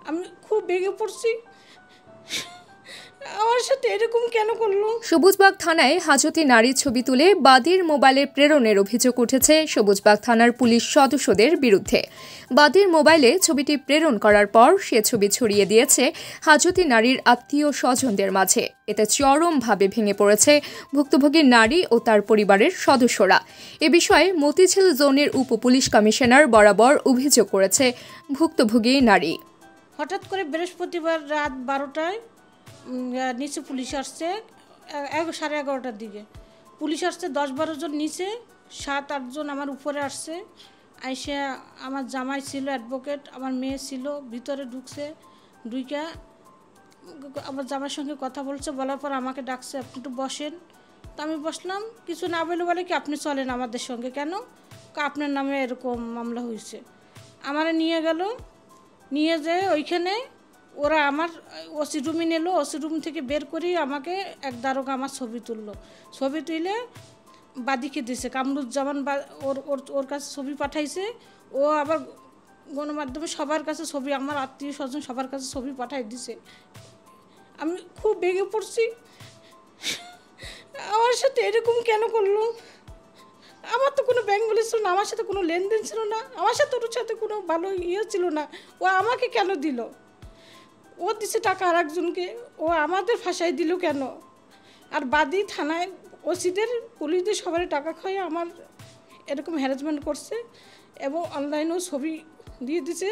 আমি খুব বেগে পড়ছি, আমার সাথে এরকম কেন করলো। সবুজবাগ থানায় হাজতি নারীর ছবি তুলে বাদীর মোবাইলে প্রেরণের অভিযোগ উঠেছে সবুজবাগ থানার পুলিশ সদস্যদের বিরুদ্ধে। বাদীর মোবাইলে ছবিটি প্রেরণ করার পর সে ছবি ছড়িয়ে দিয়েছে হাজতি নারীর আত্মীয় স্বজনদের মাঝে। এতে চরমভাবে ভেঙে পড়েছে ভুক্তভোগী নারী ও তার পরিবারের সদস্যরা। এ বিষয়ে মতিঝিল জোনের উপপুলিশ কমিশনার বরাবর অভিযোগ করেছে ভুক্তভোগী নারী। হঠাৎ করে বৃহস্পতিবার রাত 12টায় নিচে পুলিশ আসছে, 11:30টার দিকে পুলিশ আসছে। 10-12 জন নিচে, 7-8 জন আমার উপরে আসছে। আইসে আমার জামাই ছিল অ্যাডভোকেট, আমার মেয়ে ছিল, ভিতরে ঢুকছে। ঢুইকা আমার জামাইয়ের সঙ্গে কথা বলছে, বলার পর আমাকে ডাকছে, আপনি একটু বসেন। তো আমি বসলাম। কিছু না বলে কি আপনি চলেন আমাদের সঙ্গে। কেন? আপনার নামে এরকম মামলা হয়েছে। আমারে নিয়ে গেল, নিয়ে যেয়ে ওইখানে ওরা আমার ওসি রুমে নিল। ওসি রুম থেকে বের করি আমাকে এক দারোগা আমার ছবি তুললো। ছবি তুলে বাদীকে দিছে, কামরুজ্জামান ওর কাছে ছবি পাঠাইছে। ও আবার গণমাধ্যমে সবার কাছে ছবি, আমার আত্মীয় স্বজন সবার কাছে ছবি পাঠাই দিছে। আমি খুব বেগে পড়ছি, আমার সাথে এরকম কেন করলো। আমার তো কোনো ব্যাংক ব্যালেন্স ছিল না, আমার সাথে কোনো লেনদেন ছিল না, আমার সাথে ওর সাথে কোনো ভালো ছিল না। ও আমাকে কেন দিল? ও দিছে টাকা আর একজনকে, ও আমাদের ফাঁসাই দিল কেন? আর বাদী থানায় ওসিদের, পুলিশদের সবার টাকা খাইয়ে আমার এরকম হ্যারাসমেন্ট করছে এবং অনলাইনেও ছবি দিয়ে দিছে।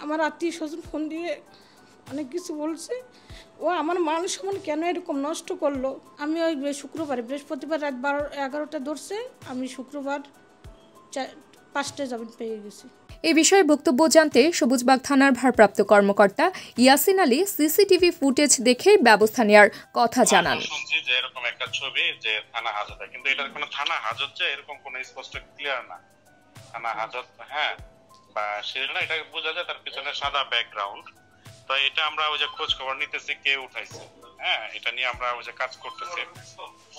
আমার আত্মীয় স্বজন ফোন দিয়ে অনেক কিছু বলছে। ও আমার মান সম্মান কেন এরকম নষ্ট করলো। আমি ওই শুক্রবার, বৃহস্পতিবার রাত 11টা ধরছে, আমি শুক্রবার 5টায় জামিন পেয়ে গেছি। এ বিষয়ে বক্তব্য জানতে সবুজবাগ থানার ভারপ্রাপ্ত কর্মকর্তা ইয়াসিন আলী সিসিটিভি ফুটেজ দেখে ব্যবস্থা নেওয়ার কথা জানান। যে এরকম একটা ছবি যে থানা হাজত, কিন্তু এটার কোনো থানা হাজত যে এরকম কোনো স্পষ্ট ক্লিয়ার না। থানা হাজত হ্যাঁ বা সিরিয়াল না, এটা বোঝা যায় তার পিছনে সাদা ব্যাকগ্রাউন্ড। তো এটা আমরা ওই যে খোঁজ খবর নিতেছি কে উঠাইছে, হ্যাঁ এটা নিয়ে আমরা ওই যে কাজ করতেছি।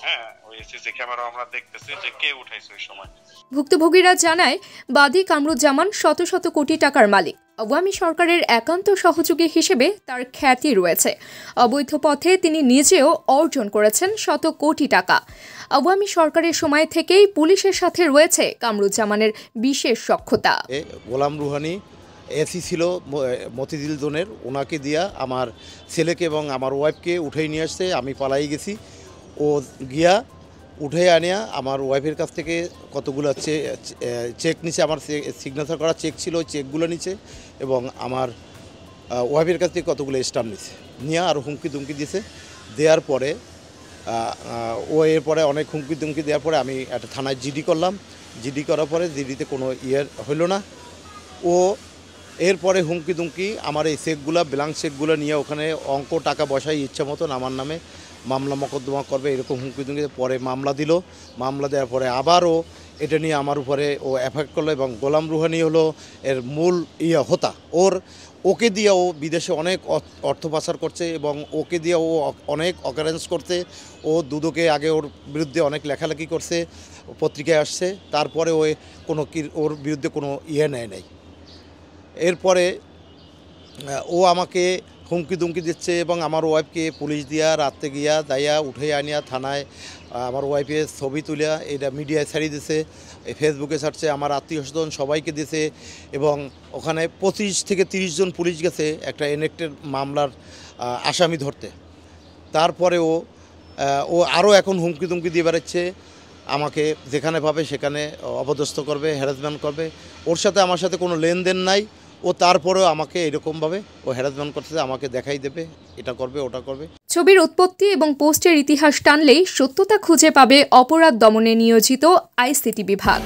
হ্যাঁ ওই সিসি ক্যামেরা আমরা দেখতেছি যে কে উঠাইছে ওই সময়। ভুক্তভোগীরা জানায় বাদী কামরুজ্জামান শত শত কোটি টাকার মালিক। আওয়ামী সরকারের একান্ত সহযোগী হিসেবে তার খ্যাতি রয়েছে। অবৈধ পথে তিনি নিজেও অর্জন করেছেন শত কোটি টাকা। আওয়ামী সরকারের সময় থেকেই পুলিশের সাথে রয়েছে কামরুজ্জামানের বিশেষ সখ্যতা। গোলাম রুহানি এসি ছিল মতিঝিল জোনের, ওনাকে দিয়া আমার ছেলেকে এবং আমার ওয়াইফকে উঠেই নিয়ে আসছে। আমি পালাই গেছি, ও গিয়া উঠে আনিয়া আমার ওয়াইফের কাছ থেকে কতগুলো চেক নিছে, আমার সিগনেচার করা চেক ছিল, ওই চেকগুলো নিছে এবং আমার ওয়াইফের কাছ থেকে কতগুলো স্টাম্প নিছে, নিয়ে আরও হুমকি দুমকি দিয়েছে। দেওয়ার পরে ও এরপরে অনেক হুমকি দুমকি দেওয়ার পরে আমি একটা থানায় জিডি করলাম। জিডি করার পরে জিডিতে কোনো হইল না। ও এরপরে হুমকি দুমকি আমার এই চেকগুলো, ব্ল্যাঙ্ক চেকগুলো নিয়ে ওখানে অঙ্ক টাকা বসাই ইচ্ছা মতন আমার নামে মামলা মোকদ্দমা করবে এরকম হুমকি দুমকি। পরে মামলা দিল, মামলা দেওয়ার পরে আবারও এটা নিয়ে আমার উপরে ও এফেক্ট করলো এবং গোলাম রুহানি হলো এর মূল হোতা। ওকে দিয়ে ও বিদেশে অনেক অর্থ পাচার করছে এবং ওকে দিয়ে ও অনেক অকারেন্স করছে। ও দুদকে আগে ওর বিরুদ্ধে অনেক লেখালেখি করছে, পত্রিকায় আসছে, তারপরে ওর বিরুদ্ধে কোনো নেয় নাই। এরপরে ও আমাকে হুমকি দুমকি দিচ্ছে এবং আমার ওয়াইফকে পুলিশ দিয়া রাত্রে গিয়া দাইয়া উঠে আনিয়া থানায় আমার ওয়াইফের ছবি তুলিয়া এটা মিডিয়ায় ছাড়িয়ে দিছে, ফেসবুকে ছাড়ছে, আমার আত্মীয় স্বজন সবাইকে দিছে এবং ওখানে 25 থেকে 30 জন পুলিশ গেছে একটা এনেক্টেড মামলার আসামি ধরতে। তারপরে ও আরও এখন হুমকি দুমকি দিয়ে বেড়াচ্ছে, আমাকে যেখানে পাবে সেখানে অপদস্থ করবে, হ্যারাসমেন্ট করবে। ওর সাথে আমার সাথে কোনো লেনদেন নাই, ও তারপরেও আমাকে এরকমভাবে ও হ্যারাসমেন্ট করতেছে, আমাকে দেখাই দেবে, এটা করবে ওটা করবে। ছবির উৎপত্তি এবং পোস্টের ইতিহাস টানলেই সত্যতা খুঁজে পাবে অপরাধ দমনে নিয়োজিত আইসিটি বিভাগ।